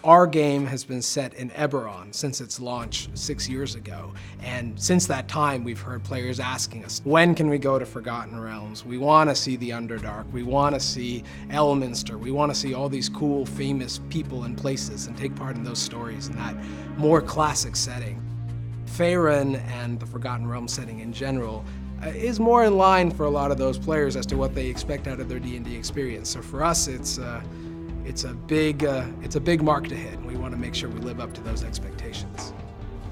Our game has been set in Eberron since its launch 6 years ago, and since that time we've heard players asking us, when can we go to Forgotten Realms? We want to see the Underdark, we want to see Elminster, we want to see all these cool, famous people and places and take part in those stories in that more classic setting. Faerun and the Forgotten Realms setting in general is more in line for a lot of those players as to what they expect out of their D&D experience. So for us, it's a big mark to hit, and we want to make sure we live up to those expectations.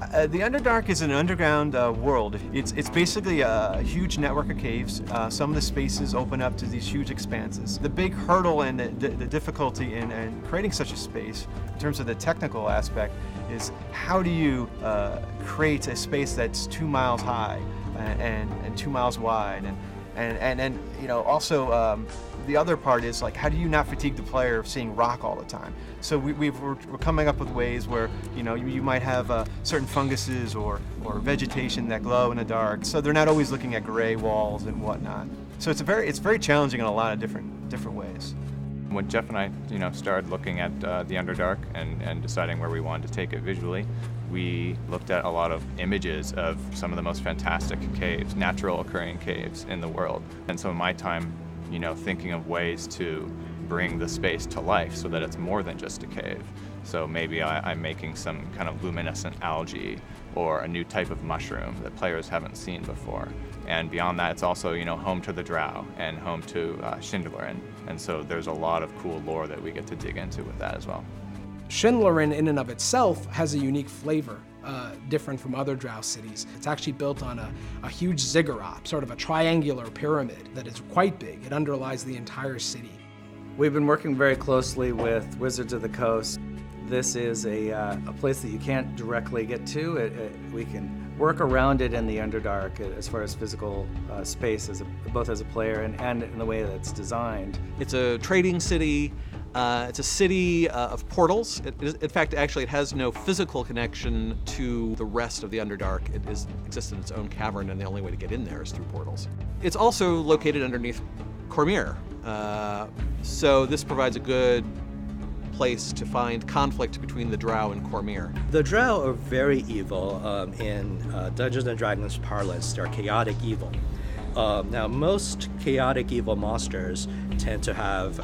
The Underdark is an underground world. It's basically a huge network of caves. Some of the spaces open up to these huge expanses. The big hurdle and the difficulty in creating such a space, in terms of the technical aspect, is how do you create a space that's 2 miles high and 2 miles wide, and you know, also the other part is, like, how do you not fatigue the player of seeing rock all the time? So we're coming up with ways where, you know, you might have certain funguses or vegetation that glow in the dark, so they're not always looking at gray walls and whatnot. So it's very challenging in a lot of different ways. When Jeff and I, you know, started looking at the Underdark and deciding where we wanted to take it visually, we looked at a lot of images of some of the most fantastic caves, natural occurring caves in the world. And so in my time, you know, thinking of ways to bring the space to life so that it's more than just a cave. So maybe I'm making some kind of luminescent algae or a new type of mushroom that players haven't seen before. And beyond that, it's also, you know, home to the Drow and home to Schindlerin. And so there's a lot of cool lore that we get to dig into with that as well. Schindlerin in and of itself has a unique flavor, different from other Drow cities. It's actually built on a huge ziggurat, sort of a triangular pyramid that is quite big. It underlies the entire city. We've been working very closely with Wizards of the Coast. This is a place that you can't directly get to. We can work around it in the Underdark as far as physical space, both as a player and in the way that it's designed. It's a trading city. It's a city of portals. In fact, actually, it has no physical connection to the rest of the Underdark. It exists in its own cavern, and the only way to get in there is through portals. It's also located underneath Cormyr, so this provides a good place to find conflict between the Drow and Cormyr. The Drow are very evil. In Dungeons & Dragons parlance, they're chaotic evil. Now, most chaotic evil monsters tend to have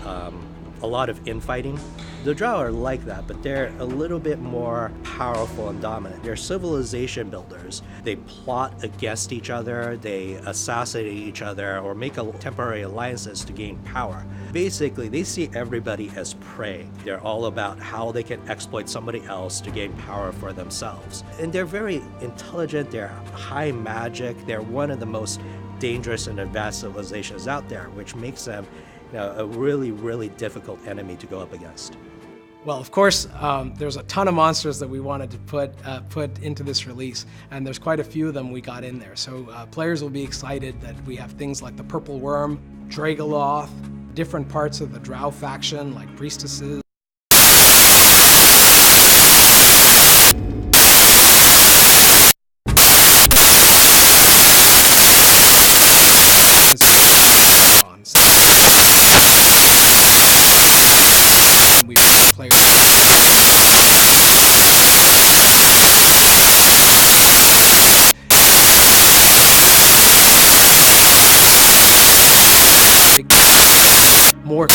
a lot of infighting. The Drow are like that, but they're a little bit more powerful and dominant. They're civilization builders. They plot against each other, they assassinate each other, or make temporary alliances to gain power. Basically, they see everybody as prey. They're all about how they can exploit somebody else to gain power for themselves. And they're very intelligent, they're high magic, they're one of the most dangerous and advanced civilizations out there, which makes them a really, really difficult enemy to go up against. Well, of course, there's a ton of monsters that we wanted to put into this release, and there's quite a few of them we got in there. So players will be excited that we have things like the Purple Worm, Dragoloth, different parts of the Drow faction like priestesses. We play more